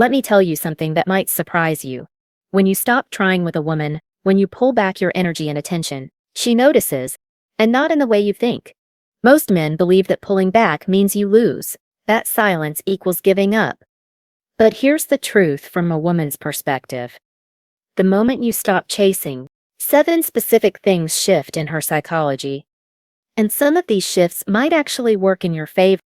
Let me tell you something that might surprise you. When you stop trying with a woman, when you pull back your energy and attention, she notices, and not in the way you think. Most men believe that pulling back means you lose, that silence equals giving up. But here's the truth from a woman's perspective. The moment you stop chasing, 7 specific things shift in her psychology. And some of these shifts might actually work in your favor.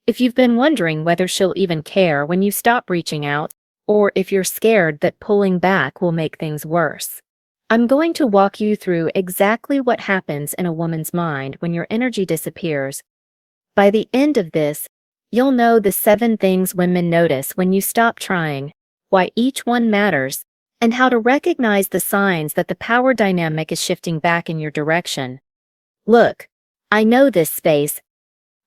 If you've been wondering whether she'll even care when you stop reaching out, or if you're scared that pulling back will make things worse, I'm going to walk you through exactly what happens in a woman's mind when your energy disappears. By the end of this, you'll know the 7 things women notice when you stop trying, why each one matters, and how to recognize the signs that the power dynamic is shifting back in your direction. Look, I know this space.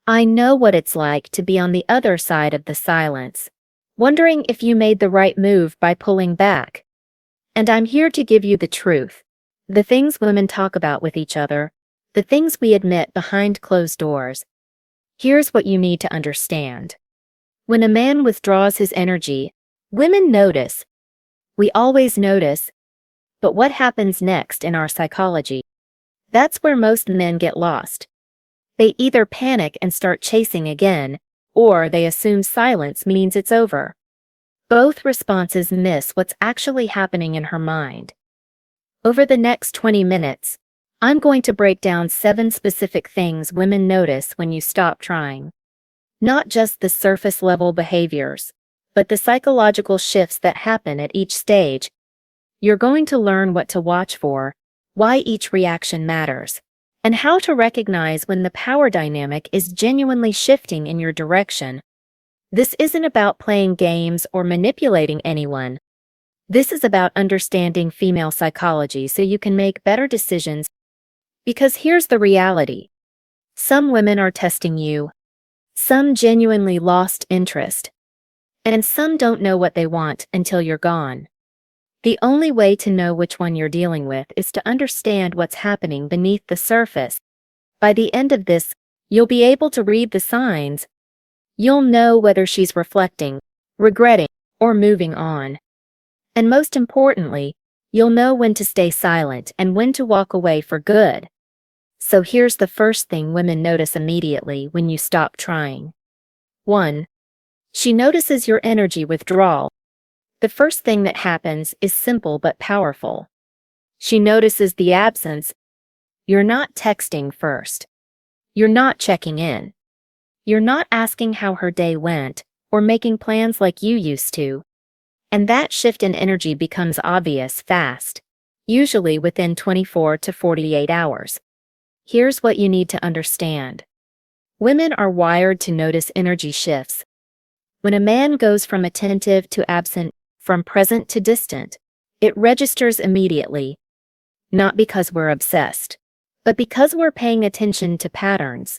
I know what it's like to be on the other side of the silence, wondering if you made the right move by pulling back. And I'm here to give you the truth. The things women talk about with each other, the things we admit behind closed doors. Here's what you need to understand. When a man withdraws his energy, women notice. We always notice. But what happens next in our psychology? That's where most men get lost. They either panic and start chasing again, or they assume silence means it's over. Both responses miss what's actually happening in her mind. Over the next 20 minutes, I'm going to break down 7 specific things women notice when you stop trying. Not just the surface-level behaviors, but the psychological shifts that happen at each stage. You're going to learn what to watch for, why each reaction matters, and how to recognize when the power dynamic is genuinely shifting in your direction. This isn't about playing games or manipulating anyone. This is about understanding female psychology so you can make better decisions. Because here's the reality. Some women are testing you. Some genuinely lost interest. And some don't know what they want until you're gone. The only way to know which one you're dealing with is to understand what's happening beneath the surface. By the end of this, you'll be able to read the signs. You'll know whether she's reflecting, regretting, or moving on. And most importantly, you'll know when to stay silent and when to walk away for good. So here's the first thing women notice immediately when you stop trying. 1. She notices your energy withdrawal. The first thing that happens is simple but powerful. She notices the absence. You're not texting first. You're not checking in. You're not asking how her day went, or making plans like you used to. And that shift in energy becomes obvious fast, usually within 24 to 48 hours. Here's what you need to understand. Women are wired to notice energy shifts. When a man goes from attentive to absent, from present to distant, it registers immediately. Not because we're obsessed, but because we're paying attention to patterns.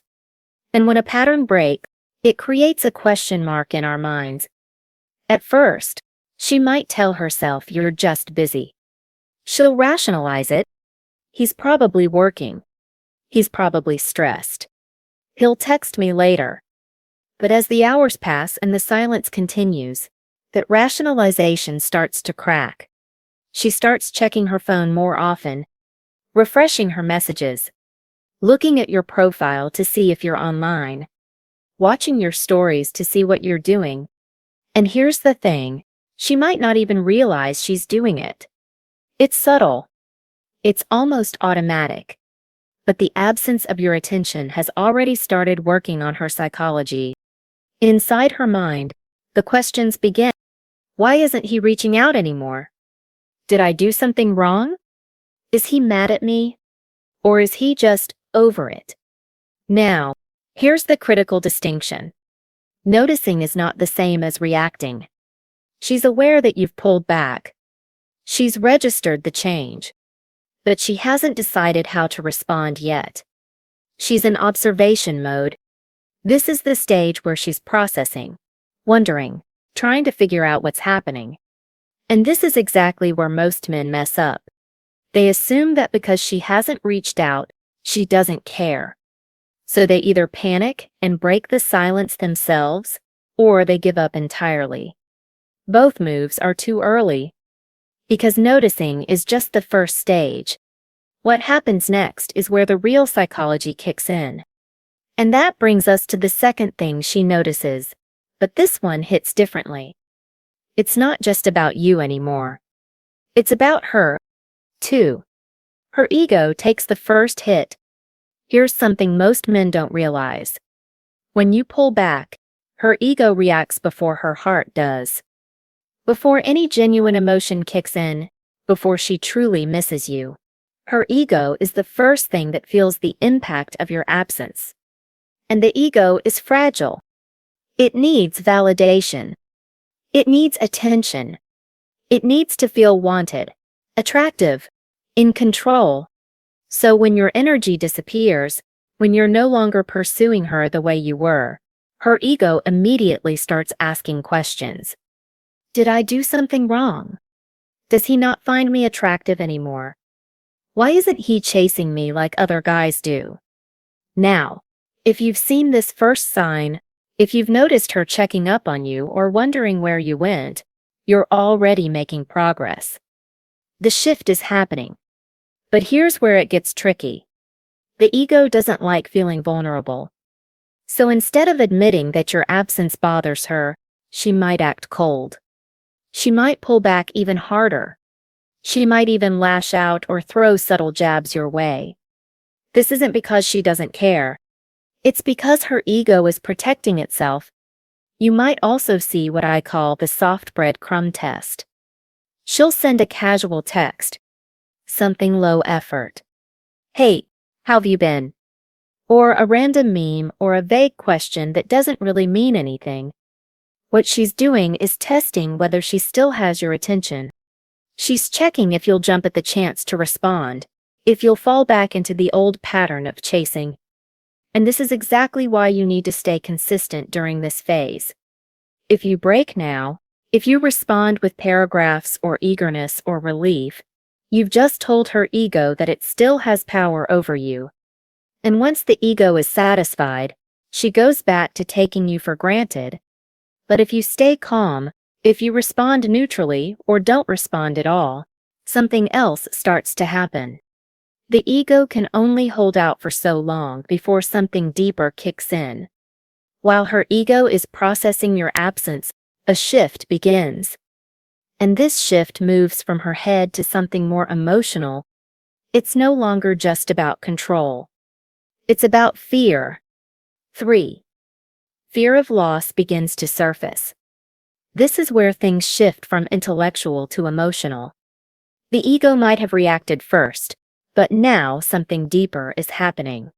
And when a pattern breaks, it creates a question mark in our minds. At first, she might tell herself you're just busy. She'll rationalize it. He's probably working. He's probably stressed. He'll text me later. But as the hours pass and the silence continues, that rationalization starts to crack. She starts checking her phone more often, refreshing her messages, looking at your profile to see if you're online, watching your stories to see what you're doing. And here's the thing, she might not even realize she's doing it. It's subtle. It's almost automatic. But the absence of your attention has already started working on her psychology. Inside her mind, the questions begin. Why isn't he reaching out anymore? Did I do something wrong? Is he mad at me? Or is he just over it? Now, here's the critical distinction. Noticing is not the same as reacting. She's aware that you've pulled back. She's registered the change. But she hasn't decided how to respond yet. She's in observation mode. This is the stage where she's processing, wondering, trying to figure out what's happening. And this is exactly where most men mess up. They assume that because she hasn't reached out, she doesn't care. So they either panic and break the silence themselves, or they give up entirely. Both moves are too early. Because noticing is just the first stage. What happens next is where the real psychology kicks in. And that brings us to the second thing she notices. But this one hits differently. It's not just about you anymore. It's about her, too. Her ego takes the first hit. Here's something most men don't realize. When you pull back, her ego reacts before her heart does. Before any genuine emotion kicks in, before she truly misses you. Her ego is the first thing that feels the impact of your absence. And the ego is fragile. It needs validation. It needs attention. It needs to feel wanted, attractive, in control. So when your energy disappears, when you're no longer pursuing her the way you were, her ego immediately starts asking questions. Did I do something wrong? Does he not find me attractive anymore? Why isn't he chasing me like other guys do? Now, if you've seen this first sign, if you've noticed her checking up on you or wondering where you went, you're already making progress. The shift is happening. But here's where it gets tricky. The ego doesn't like feeling vulnerable. So instead of admitting that your absence bothers her, she might act cold. She might pull back even harder. She might even lash out or throw subtle jabs your way. This isn't because she doesn't care. It's because her ego is protecting itself. You might also see what I call the soft breadcrumb test. She'll send a casual text. Something low effort. Hey, how've you been? Or a random meme or a vague question that doesn't really mean anything. What she's doing is testing whether she still has your attention. She's checking if you'll jump at the chance to respond, if you'll fall back into the old pattern of chasing. And this is exactly why you need to stay consistent during this phase. If you break now, if you respond with paragraphs or eagerness or relief, you've just told her ego that it still has power over you. And once the ego is satisfied, she goes back to taking you for granted. But if you stay calm, if you respond neutrally or don't respond at all, something else starts to happen. The ego can only hold out for so long before something deeper kicks in. While her ego is processing your absence, a shift begins. And this shift moves from her head to something more emotional. It's no longer just about control. It's about fear. 3. Fear of loss begins to surface. This is where things shift from intellectual to emotional. The ego might have reacted first, but now something deeper is happening.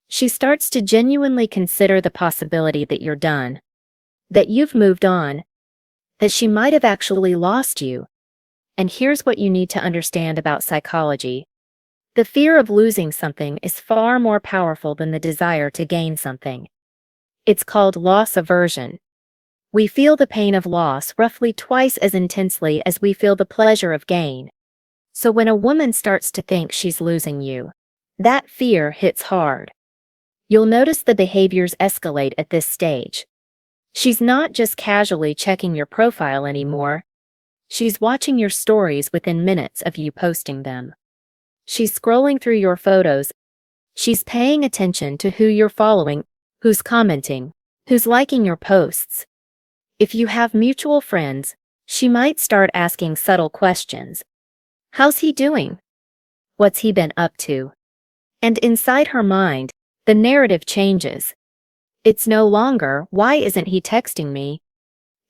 She starts to genuinely consider the possibility that you're done, that you've moved on, that she might have actually lost you. And here's what you need to understand about psychology. The fear of losing something is far more powerful than the desire to gain something. It's called loss aversion. We feel the pain of loss roughly twice as intensely as we feel the pleasure of gain. So when a woman starts to think she's losing you, that fear hits hard. You'll notice the behaviors escalate at this stage. She's not just casually checking your profile anymore. She's watching your stories within minutes of you posting them. She's scrolling through your photos. She's paying attention to who you're following, who's commenting, who's liking your posts. If you have mutual friends, she might start asking subtle questions. How's he doing? What's he been up to? And inside her mind, the narrative changes. It's no longer, why isn't he texting me?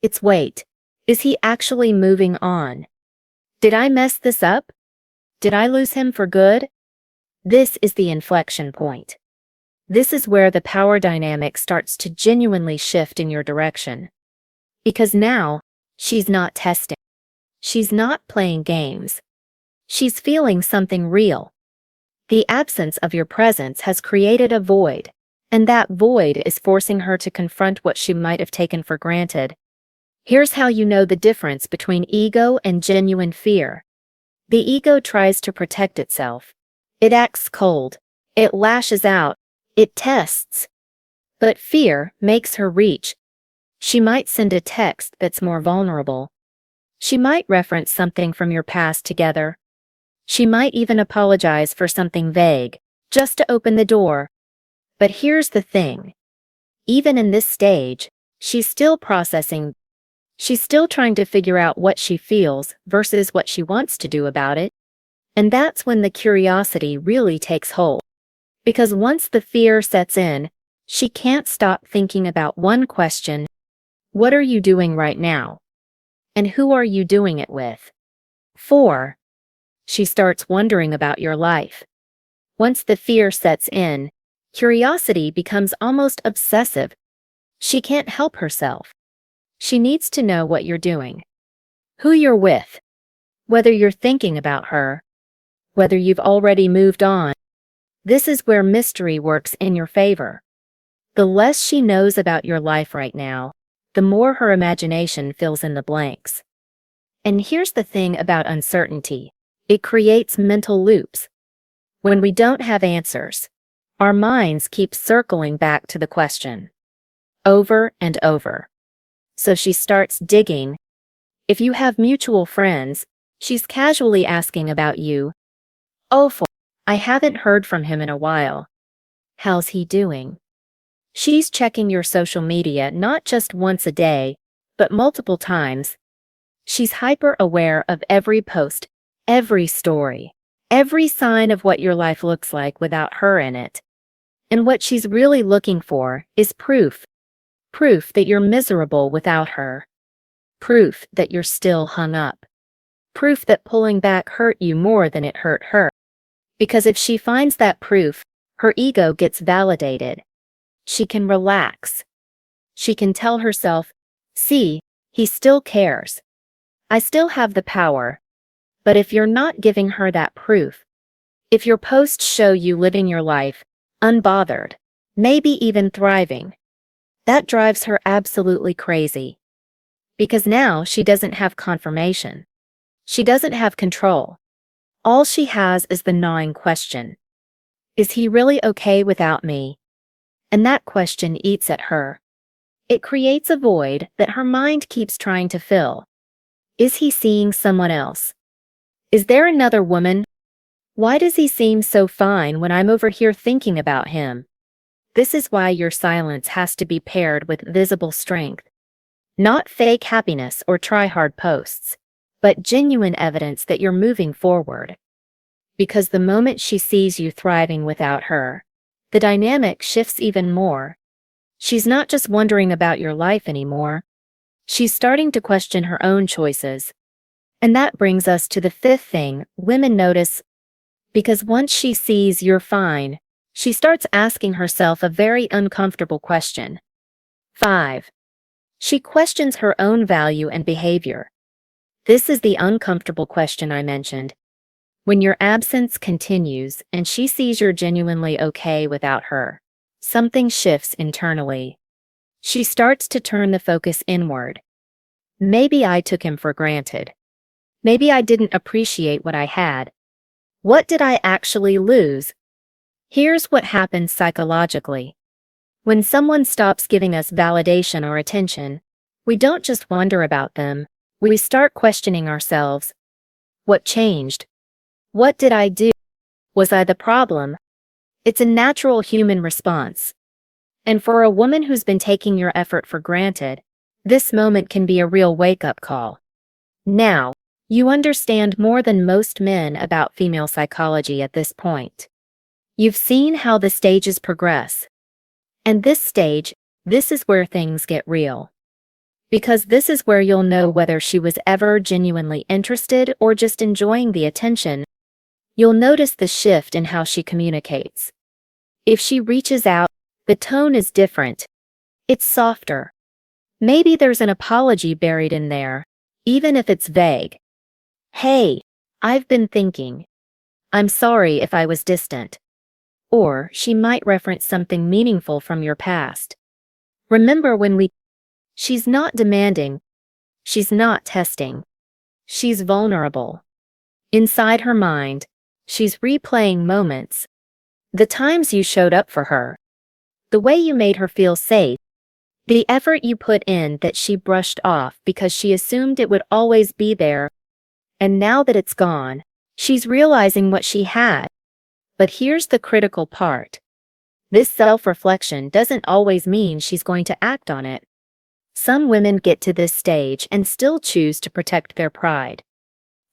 It's wait, is he actually moving on? Did I mess this up? Did I lose him for good? This is the inflection point. This is where the power dynamic starts to genuinely shift in your direction. Because now, she's not testing. She's not playing games. She's feeling something real. The absence of your presence has created a void, and that void is forcing her to confront what she might have taken for granted. Here's how you know the difference between ego and genuine fear. The ego tries to protect itself. It acts cold. It lashes out. It tests. But fear makes her reach. She might send a text that's more vulnerable, She might reference something from your past together. She might even apologize for something vague, just to open the door. But here's the thing. Even in this stage, she's still processing. She's still trying to figure out what she feels versus what she wants to do about it. And that's when the curiosity really takes hold. Because once the fear sets in, she can't stop thinking about one question. What are you doing right now? And who are you doing it with? 4. She starts wondering about your life. Once the fear sets in, curiosity becomes almost obsessive. She can't help herself. She needs to know what you're doing, who you're with, whether you're thinking about her, whether you've already moved on. This is where mystery works in your favor. The less she knows about your life right now, the more her imagination fills in the blanks. And here's the thing about uncertainty. It creates mental loops. When we don't have answers, our minds keep circling back to the question, over and over. So she starts digging. If you have mutual friends, she's casually asking about you. Oh, I haven't heard from him in a while. How's he doing? She's checking your social media not just once a day, but multiple times. She's hyper-aware of every post, every story, every sign of what your life looks like without her in it. And what she's really looking for is proof. Proof that you're miserable without her. Proof that you're still hung up. Proof that pulling back hurt you more than it hurt her. Because if she finds that proof, her ego gets validated. She can relax. She can tell herself, see, he still cares. I still have the power. But if you're not giving her that proof, if your posts show you living your life, unbothered, maybe even thriving, that drives her absolutely crazy. Because now she doesn't have confirmation. She doesn't have control. All she has is the gnawing question. Is he really okay without me? And that question eats at her. It creates a void that her mind keeps trying to fill. Is he seeing someone else? Is there another woman? Why does he seem so fine when I'm over here thinking about him? This is why your silence has to be paired with visible strength. Not fake happiness or try-hard posts, but genuine evidence that you're moving forward. Because the moment she sees you thriving without her, the dynamic shifts even more. She's not just wondering about your life anymore. She's starting to question her own choices. And that brings us to the 5th thing women notice. Because once she sees you're fine, she starts asking herself a very uncomfortable question. 5. She questions her own value and behavior. This is the uncomfortable question I mentioned. When your absence continues and she sees you're genuinely okay without her, something shifts internally. She starts to turn the focus inward. Maybe I took him for granted. Maybe I didn't appreciate what I had. What did I actually lose? Here's what happens psychologically. When someone stops giving us validation or attention, we don't just wonder about them, we start questioning ourselves. What changed? What did I do? Was I the problem? It's a natural human response. And for a woman who's been taking your effort for granted, this moment can be a real wake-up call. Now, you understand more than most men about female psychology at this point. You've seen how the stages progress. And this stage, this is where things get real. Because this is where you'll know whether she was ever genuinely interested or just enjoying the attention. You'll notice the shift in how she communicates. If she reaches out, the tone is different. It's softer. Maybe there's an apology buried in there, even if it's vague. Hey, I've been thinking. I'm sorry if I was distant. Or she might reference something meaningful from your past. Remember when She's not demanding. She's not testing. She's vulnerable. Inside her mind, she's replaying moments. The times you showed up for her. The way you made her feel safe. The effort you put in that she brushed off because she assumed it would always be there, and now that it's gone, she's realizing what she had. But here's the critical part. This self-reflection doesn't always mean she's going to act on it. Some women get to this stage and still choose to protect their pride.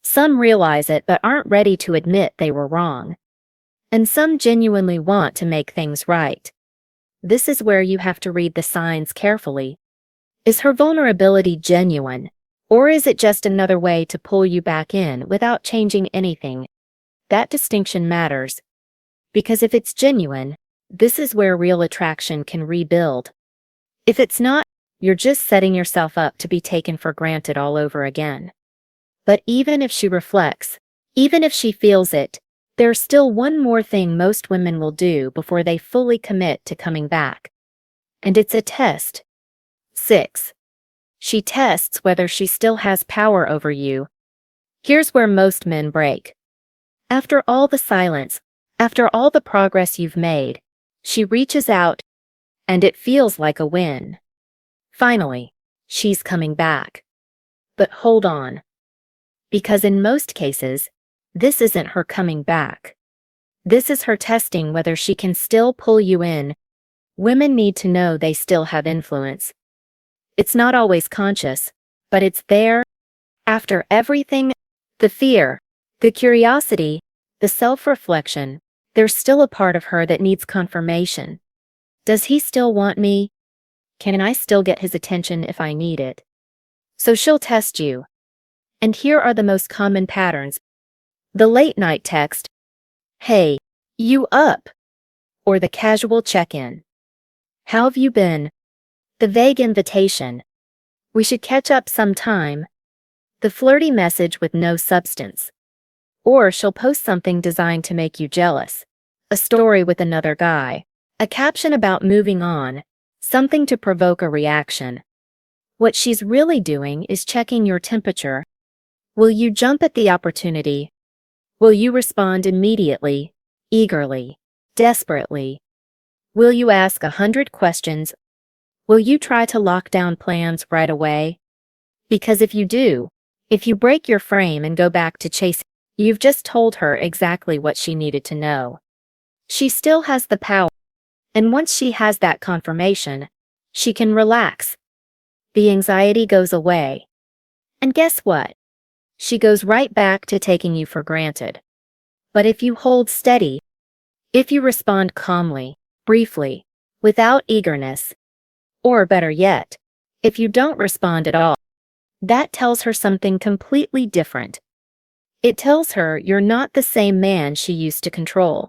Some realize it but aren't ready to admit they were wrong. And some genuinely want to make things right. This is where you have to read the signs carefully. Is her vulnerability genuine, or is it just another way to pull you back in without changing anything? That distinction matters. Because if it's genuine, this is where real attraction can rebuild. If it's not, you're just setting yourself up to be taken for granted all over again. But even if she reflects, even if she feels it, there's still one more thing most women will do before they fully commit to coming back. And it's a test. 6. She tests whether she still has power over you. Here's where most men break. After all the silence, after all the progress you've made, she reaches out, and it feels like a win. Finally, she's coming back. But hold on. Because in most cases, this isn't her coming back. This is her testing whether she can still pull you in. Women need to know they still have influence. It's not always conscious, but it's there. After everything, the fear, the curiosity, the self-reflection, there's still a part of her that needs confirmation. Does he still want me? Can I still get his attention if I need it? So she'll test you. And here are the most common patterns. The late-night text, "Hey, you up?" Or the casual check-in, "How have you been?" The vague invitation, "We should catch up sometime." The flirty message with no substance. Or she'll post something designed to make you jealous. A story with another guy. A caption about moving on. Something to provoke a reaction. What she's really doing is checking your temperature. Will you jump at the opportunity? Will you respond immediately, eagerly, desperately? Will you ask 100 questions? Will you try to lock down plans right away? Because if you do, if you break your frame and go back to chasing, you've just told her exactly what she needed to know. She still has the power, and once she has that confirmation, she can relax. The anxiety goes away. And guess what? She goes right back to taking you for granted. But if you hold steady, if you respond calmly, briefly, without eagerness, or better yet, if you don't respond at all, that tells her something completely different. It tells her you're not the same man she used to control.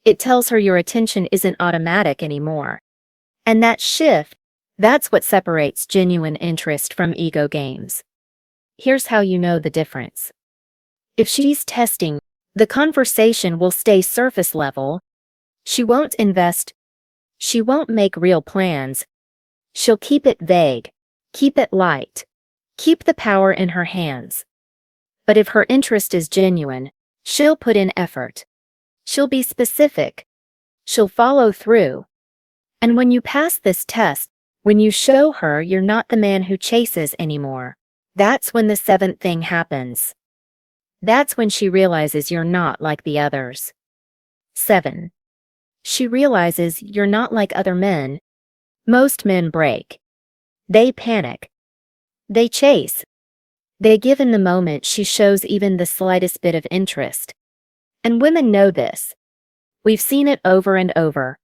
It tells her your attention isn't automatic anymore. And that shift, that's what separates genuine interest from ego games. Here's how you know the difference. If she's testing, the conversation will stay surface level. She won't invest. She won't make real plans. She'll keep it vague, keep it light, keep the power in her hands. But if her interest is genuine, she'll put in effort. She'll be specific. She'll follow through. And when you pass this test, when you show her you're not the man who chases anymore, that's when the 7th thing happens. That's when she realizes you're not like the others. 7. She realizes you're not like other men. Most men break. They panic. They chase. They give in the moment she shows even the slightest bit of interest. And women know this. We've seen it over and over.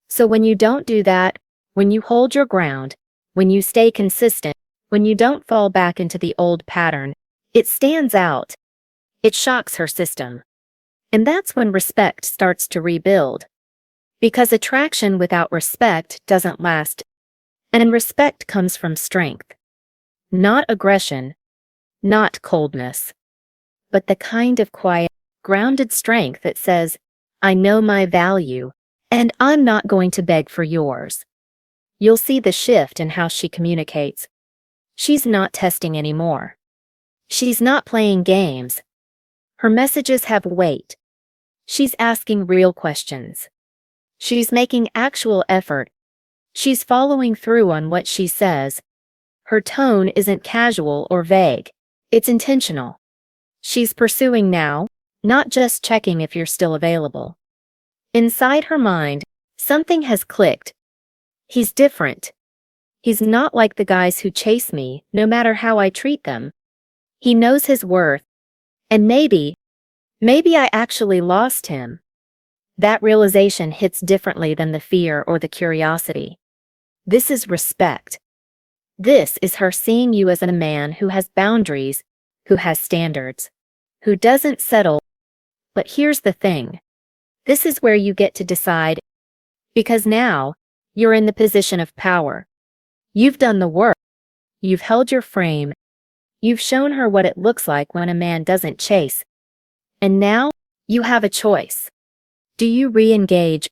So when you don't do that, when you hold your ground, when you stay consistent, when you don't fall back into the old pattern, it stands out. It shocks her system. And that's when respect starts to rebuild. Because attraction without respect doesn't last. And respect comes from strength. Not aggression. Not coldness. But the kind of quiet, grounded strength that says, I know my value, and I'm not going to beg for yours. You'll see the shift in how she communicates. She's not testing anymore. She's not playing games. Her messages have weight. She's asking real questions. She's making actual effort. She's following through on what she says. Her tone isn't casual or vague. It's intentional. She's pursuing now, not just checking if you're still available. Inside her mind, something has clicked. He's different. He's not like the guys who chase me, no matter how I treat them. He knows his worth. And maybe I actually lost him. That realization hits differently than the fear or the curiosity. This is respect. This is her seeing you as a man who has boundaries, who has standards, who doesn't settle. But here's the thing. This is where you get to decide, because now you're in the position of power. You've done the work. You've held your frame. You've shown her what it looks like when a man doesn't chase. And now you have a choice. Do you re-engage?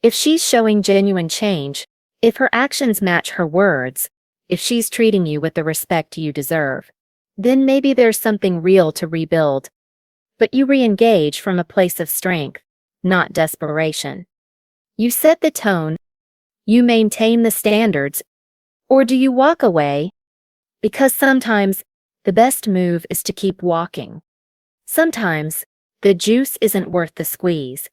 If she's showing genuine change, if her actions match her words, if she's treating you with the respect you deserve, then maybe there's something real to rebuild. But you re-engage from a place of strength, not desperation. You set the tone. You maintain the standards. Or do you walk away? Because sometimes the best move is to keep walking. Sometimes the juice isn't worth the squeeze.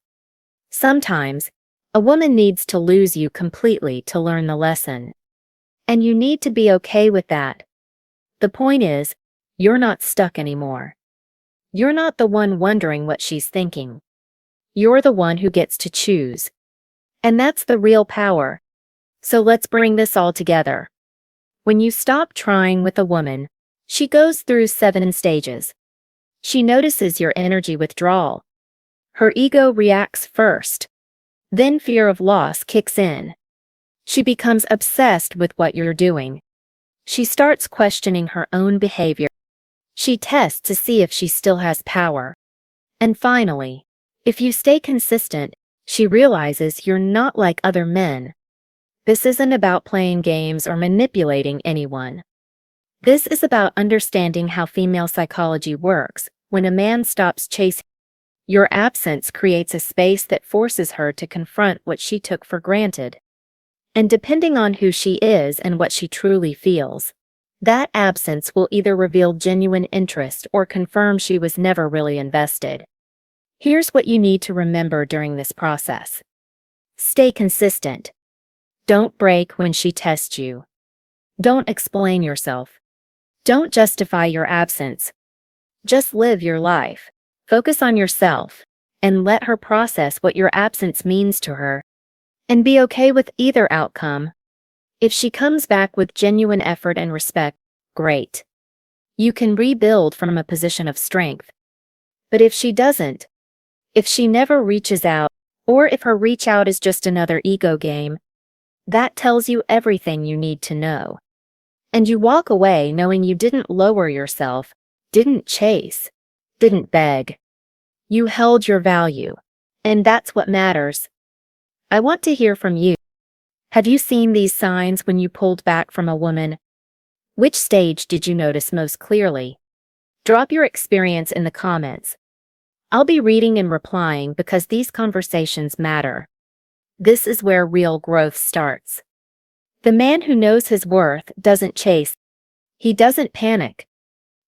Sometimes a woman needs to lose you completely to learn the lesson. And you need to be okay with that. The point is, you're not stuck anymore. You're not the one wondering what she's thinking. You're the one who gets to choose. And that's the real power. So let's bring this all together. When you stop trying with a woman, she goes through 7 stages. She notices your energy withdrawal. Her ego reacts first. Then fear of loss kicks in. She becomes obsessed with what you're doing. She starts questioning her own behavior. She tests to see if she still has power. And finally, if you stay consistent, she realizes you're not like other men. This isn't about playing games or manipulating anyone. This is about understanding how female psychology works. When a man stops chasing, your absence creates a space that forces her to confront what she took for granted. And depending on who she is and what she truly feels, that absence will either reveal genuine interest or confirm she was never really invested. Here's what you need to remember during this process. Stay consistent. Don't break when she tests you. Don't explain yourself. Don't justify your absence. Just live your life. Focus on yourself, and let her process what your absence means to her. And be okay with either outcome. If she comes back with genuine effort and respect, great. You can rebuild from a position of strength. But if she doesn't, if she never reaches out, or if her reach out is just another ego game, that tells you everything you need to know. And you walk away knowing you didn't lower yourself, didn't chase, didn't beg. You held your value. And that's what matters. I want to hear from you. Have you seen these signs when you pulled back from a woman? Which stage did you notice most clearly? Drop your experience in the comments. I'll be reading and replying because these conversations matter. This is where real growth starts. The man who knows his worth doesn't chase. He doesn't panic.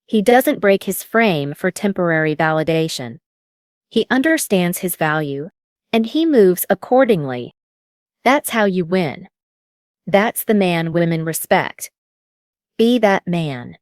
He doesn't break his frame for temporary validation. He understands his value, and he moves accordingly. That's how you win. That's the man women respect. Be that man.